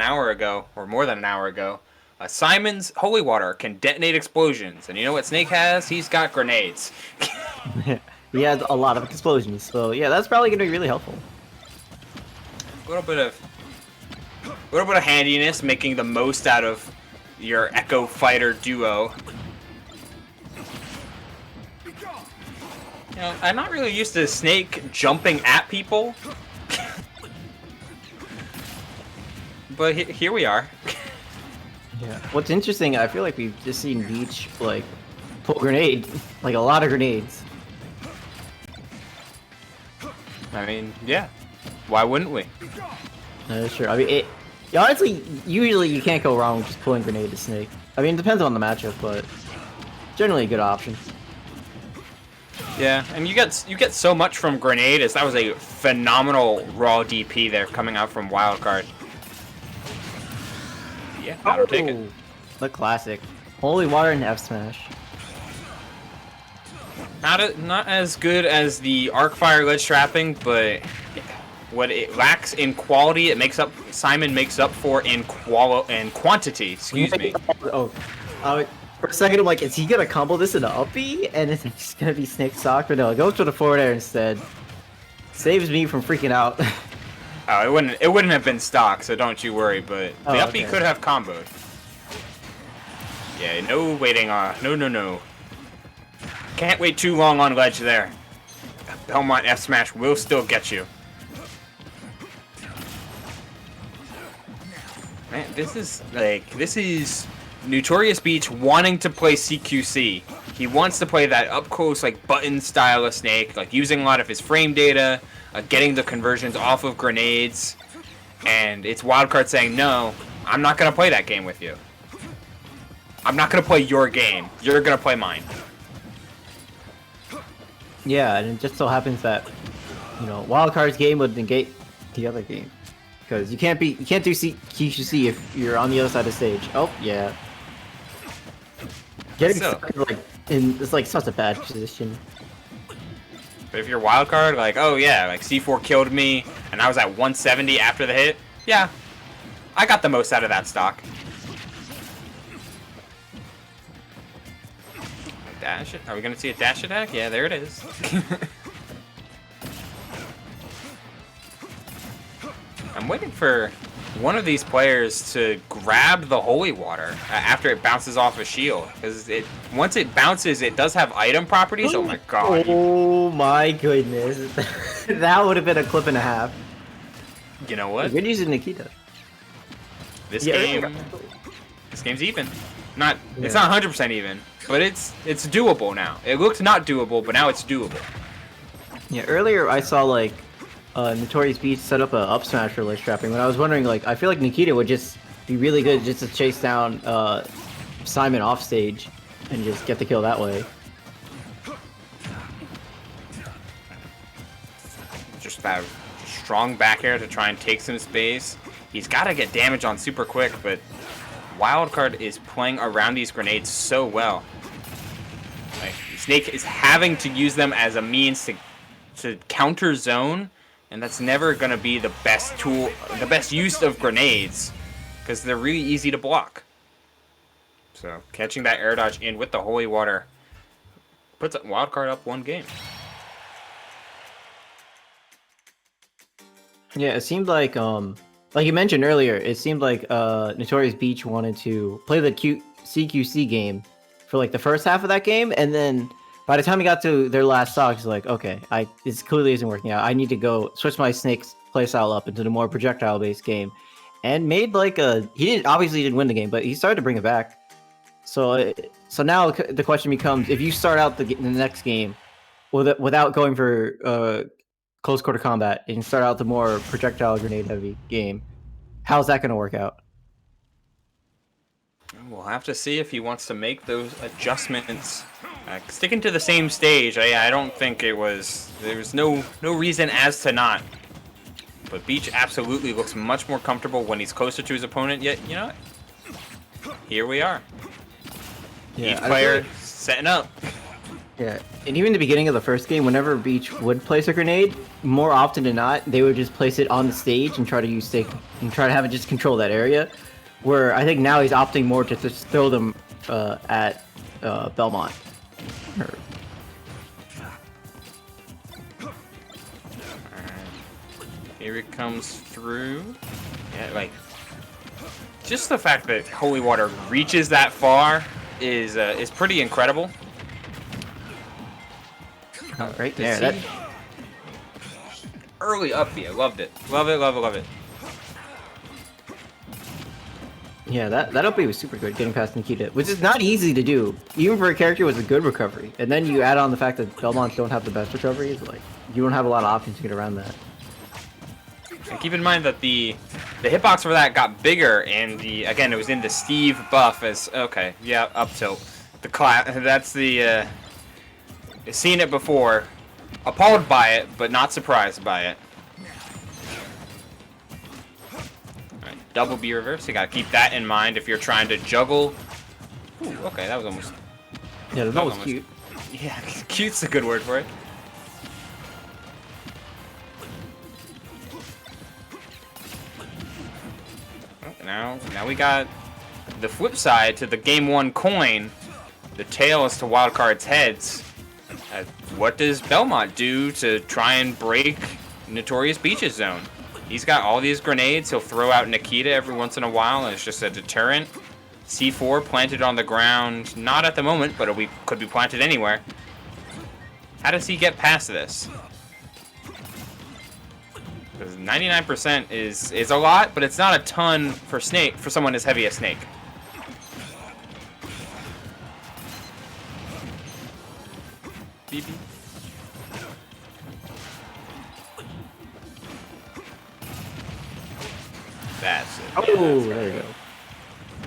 hour ago, or more than an hour ago, Simon's holy water can detonate explosions. And you know what Snake has? He's got grenades. He has a lot of explosions, so yeah, that's probably gonna be really helpful. A little bit of handiness, making the most out of your Echo Fighter duo. You know, I'm not really used to Snake jumping at people, but here we are. Yeah. What's interesting, I feel like we've just seen BEACHH like pull grenade, like a lot of grenades. I mean, yeah. Why wouldn't we? Sure. I mean, honestly, usually you can't go wrong with just pulling grenade to Snake. I mean, it depends on the matchup, but generally a good option. Yeah, and you get so much from grenade, as that was a phenomenal raw DP there coming out from Wildcard. Yeah, that'll take it. The classic. Holy water and F smash. Not as good as the Arcfire ledge trapping, but what it lacks in quality, Simon makes up for in quantity. Excuse me. Oh, for a second I'm like, is he gonna combo this into up B? And it's just gonna be Snake stock, but no, it goes for the forward air instead. Saves me from freaking out. Oh, it wouldn't have been stock, so don't you worry. But the up B could have comboed. Yeah, no waiting on. No. Can't wait too long on ledge there. Belmont F smash will still get you. Man, this is Notorious BEACHH wanting to play CQC. He wants to play that up close, like button style of Snake, like using a lot of his frame data, getting the conversions off of grenades, and it's Wildcard saying, no, I'm not gonna play that game with you. I'm not gonna play your game. You're gonna play mine. Yeah, and it just so happens that, you know, Wildcard's game would negate the other game. Because you can't do QC if you're on the other side of the stage. Oh, yeah. Getting stuck it's like such a bad position. But if you're Wildcard, like, oh yeah, like C4 killed me, and I was at 170 after the hit, yeah, I got the most out of that stock. Dash it? Are we gonna see a dash attack? Yeah, there it is. I'm waiting for one of these players to grab the holy water after it bounces off a shield, because once it bounces, it does have item properties. Oh my god! Oh my goodness, that would have been a clip and a half. You know what? Good using Nikita. This game's even. It's not 100% even, but it's doable now. It looked not doable, but now it's doable. Yeah, earlier I saw like Notorious BEACHH set up a up smash for ledge trapping, but I was wondering, like, I feel like Nikita would just be really good just to chase down Simon off stage and just get the kill that way. Just that strong back air to try and take some space. He's got to get damage on super quick, but Wildcard is playing around these grenades so well. Like, Snake is having to use them as a means to counter zone, and that's never going to be the best tool, the best use of grenades, because they're really easy to block. So catching that air dodge in with the holy water puts Wildcard up one game. Yeah, it seemed like you mentioned earlier, it seemed like Notorious BEACHH wanted to play the CQC game for like the first half of that game, and then by the time he got to their last stock, he's like, okay, this clearly isn't working out. I need to go switch my Snake's playstyle up into the more projectile-based game, and made like obviously didn't win the game, but he started to bring it back. So now the question becomes, if you start out the next game without going for close quarter combat and start out the more projectile grenade heavy game, how's that going to work out? We'll have to see if he wants to make those adjustments. Sticking to the same stage, I don't think there was no reason as to not. But BEACHH absolutely looks much more comfortable when he's closer to his opponent. Yet, you know what? Here we are. Yeah, each player setting up. Yeah, and even the beginning of the first game, whenever Beach would place a grenade, more often than not, they would just place it on the stage and try to use stick and try to have it just control that area. Where I think now he's opting more to just throw them at Belmont. Here it comes through. Yeah, like just the fact that Holy Water reaches that far is pretty incredible. Right there, that early up B, I loved it. Love it, love it, love it. yeah, that up B was super good, getting past Nikita, which is not easy to do, even for a character with a good recovery. And then you add on the fact that Belmonts don't have the best recovery, it's like you don't have a lot of options to get around that. And keep in mind that the hitbox for that got bigger, and again it was in the Steve buff as okay, yeah, up tilt. The that's the seen it before, appalled by it, but not surprised by it. Alright, double B reverse, you gotta keep that in mind if you're trying to juggle. Ooh, okay, that was almost... Yeah, that was cute. Yeah, cute's a good word for it. Now we got the flip side to the game 1 coin. The tail is to Wildcard's heads. What does Belmont do to try and break Notorious BEACHH's zone? He's got all these grenades. He'll throw out Nikita every once in a while, and it's just a deterrent. C4 planted on the ground. Not at the moment, but it could be planted anywhere. How does he get past this? Because 99% is a lot, but it's not a ton for someone as heavy as Snake. BB. That's it. Oh, yeah, there you go.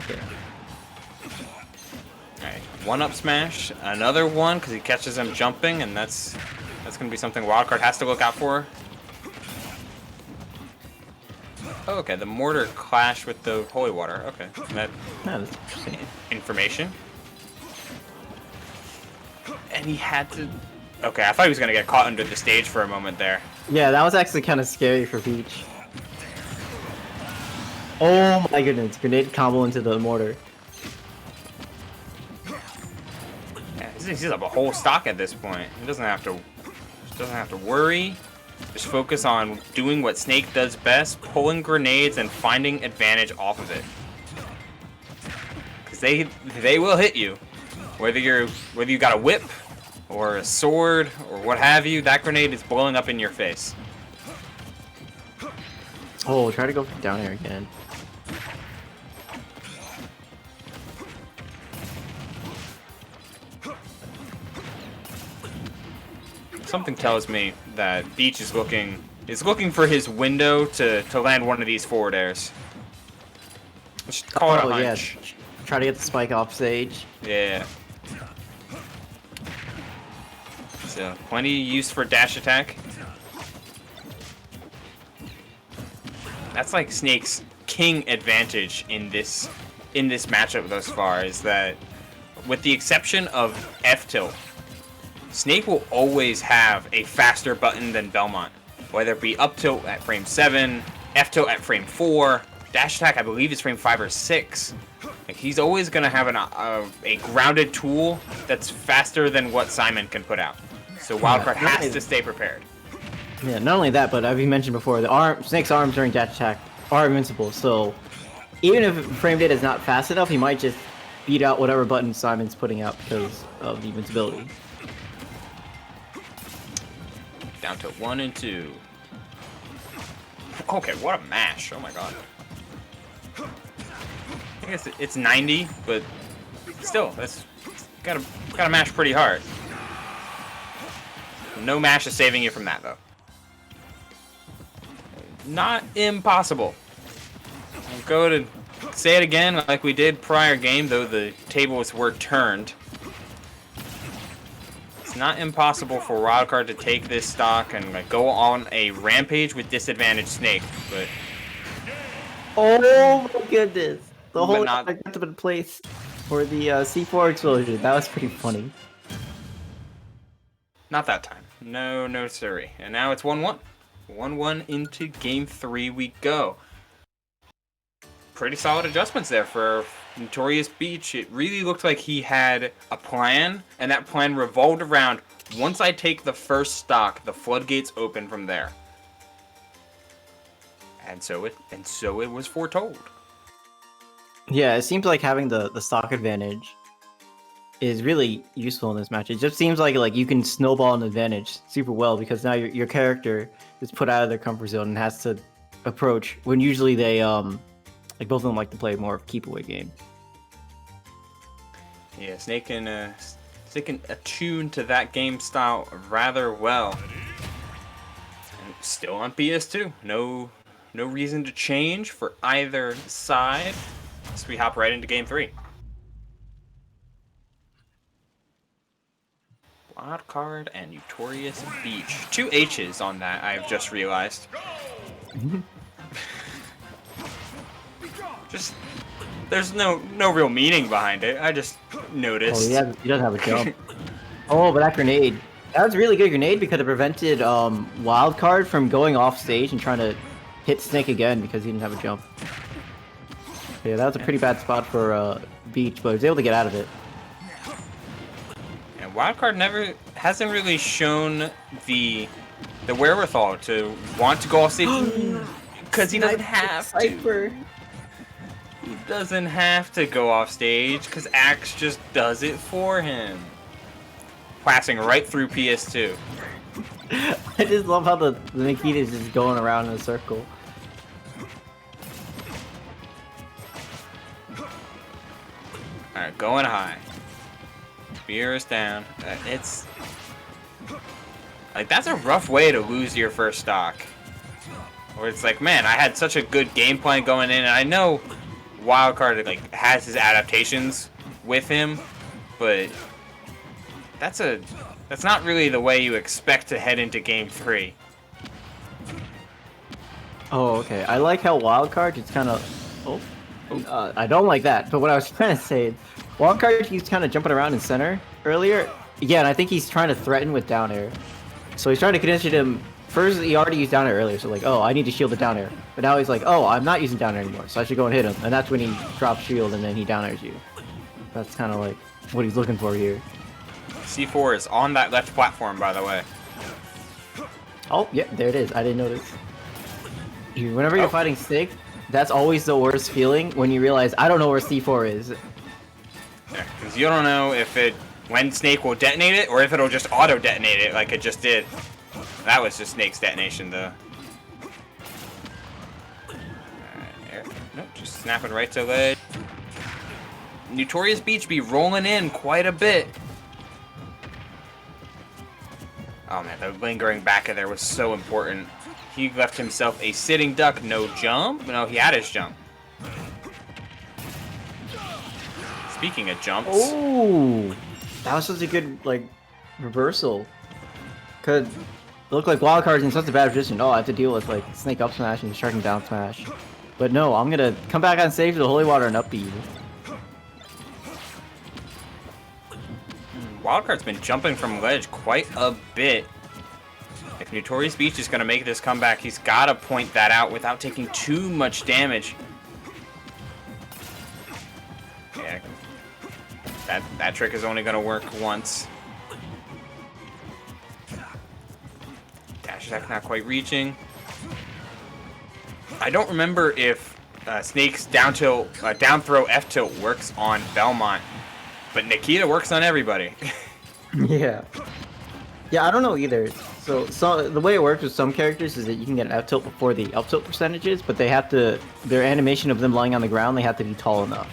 Okay. Alright, one up smash, another one because he catches him jumping, and that's going to be something Wildcard has to look out for. Oh, okay, the mortar clashed with the holy water. Okay, that's information. And he had to... Okay, I thought he was going to get caught under the stage for a moment there. Yeah, that was actually kind of scary for Beach. Oh my goodness, grenade combo into the mortar. Yeah, he's up a whole stock at this point. He doesn't have to worry. Just focus on doing what Snake does best, pulling grenades and finding advantage off of it. Because they will hit you. Whether you got a whip or a sword or what have you, that grenade is blowing up in your face. Oh, try to go down air again. Something tells me that BEACHH is looking for his window to land one of these forward airs. Let's call it a hunch. Yeah. Try to get the spike off stage. Yeah. So plenty use for dash attack. That's like Snake's king advantage in this matchup thus far, is that with the exception of F tilt, Snake will always have a faster button than Belmont, whether it be up tilt at frame 7, F tilt at frame 4, dash attack I believe is frame 5 or 6. Like, he's always going to have a grounded tool that's faster than what Simon can put out. So Wildcard has to stay prepared. Yeah, not only that, but as you mentioned before, Snake's arms during dash attack are invincible, so even if frame data is not fast enough, he might just beat out whatever button Simon's putting out because of the invincibility. Down to 1 and 2. Okay, what a mash. Oh my god. I guess it's 90, but still, that's gotta mash pretty hard. No mash is saving you from that, though. Not impossible. I'll go to say it again like we did prior game, though the tables were turned. It's not impossible for Wildcard to take this stock and like go on a rampage with disadvantaged Snake, but... Oh my goodness. The whole got to be placed for the C4 explosion. That was pretty funny. Not that time. No, no siree. And now it's 1-1. 1-1 into game 3 we go. Pretty solid adjustments there for Notorious BEACHH. It really looked like he had a plan, and that plan revolved around, once I take the first stock, the floodgates open from there. And so it was foretold. Yeah, it seems like having the stock advantage is really useful in this match. It just seems like you can snowball an advantage super well, because now your character is put out of their comfort zone and has to approach when usually they like both of them like to play more of keep away game. Yeah, Snake can attune to that game style rather well. And still on PS2. No reason to change for either side. So we hop right into game 3. Wildcard and Notorious BEACHH. 2 H's on that, I've just realized. Just, there's no real meaning behind it. I just noticed. Oh, he doesn't have a jump. Oh, but that grenade. That was a really good grenade because it prevented Wildcard from going off stage and trying to hit Snake again because he didn't have a jump. Yeah, that was a pretty bad spot for BEACHH, but he was able to get out of it. And Wildcard hasn't really shown the wherewithal to want to go off stage because he doesn't have to. He doesn't have to go off stage because Axe just does it for him. Passing right through PS2. I just love how the Nikita is just going around in a circle. Alright, going high. Spear is down. It's like, that's a rough way to lose your first stock. Where it's like, man, I had such a good game plan going in, and I know Wildcard has his adaptations with him, but that's not really the way you expect to head into game 3. Oh, okay. I like how Wildcard just kind of... I don't like that, but what I was trying to say is, Wildcard, he's kind of jumping around in center earlier. Yeah, and I think he's trying to threaten with down air. So he's trying to condition him. First, he already used down air earlier, so like, oh, I need to shield the down air. But now he's like, oh, I'm not using down air anymore, so I should go and hit him. And that's when he drops shield and then he down airs you. That's kind of like what he's looking for here. C4 is on that left platform, by the way. Oh, yeah, there it is. I didn't notice. Whenever you're fighting Snake, that's always the worst feeling when you realize, I don't know where C4 is. Yeah, because you don't know when Snake will detonate it, or if it'll just auto-detonate it like it just did. That was just Snake's detonation, though. Alright, nope, just snapping right to ledge. Notorious BEACHH be rolling in quite a bit. Oh man, the lingering back of there was so important. He left himself a sitting duck, no jump. No, he had his jump. Speaking of jumps. Oh, that was such a good reversal. Could look like Wildcard's in such a bad position. Oh, I have to deal with Snake up smash and Sharking down smash. But no, I'm gonna come back on stage with the Holy Water and up B. Wildcard's been jumping from ledge quite a bit. If Notorious BEACHH is going to make this comeback, he's got to point that out without taking too much damage. Yeah, that trick is only going to work once. Dash attack not quite reaching. I don't remember if Snake's down throw F tilt works on Belmont, but Nikita works on everybody. Yeah. Yeah, I don't know either. So the way it works with some characters is that you can get an F tilt before the up tilt percentages, but they have to, their animation of them lying on the ground, they have to be tall enough.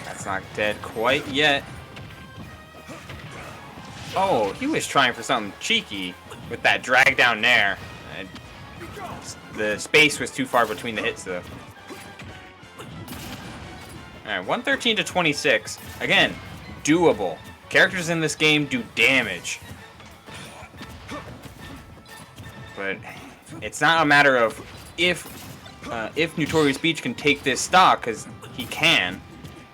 That's not dead quite yet. Oh, he was trying for something cheeky with that drag down there. The space was too far between the hits, though. Alright, 113 to 26. Again, doable. Characters in this game do damage. But it's not a matter of if Notorious BEACHH can take this stock, because he can.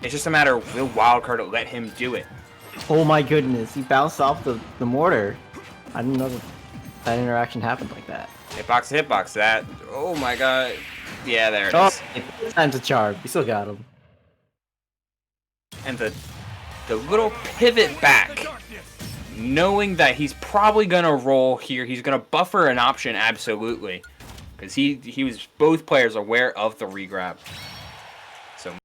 It's just a matter of will Wildcard let him do it. Oh my goodness, he bounced off the mortar. I didn't know that interaction happened like that. Hitbox, that. Oh my god. Yeah, there it Oh, is. time's a charm. You still got him. And the little pivot back, knowing that he's probably gonna roll here. He's gonna buffer an option absolutely, because he was both players aware of the regrab.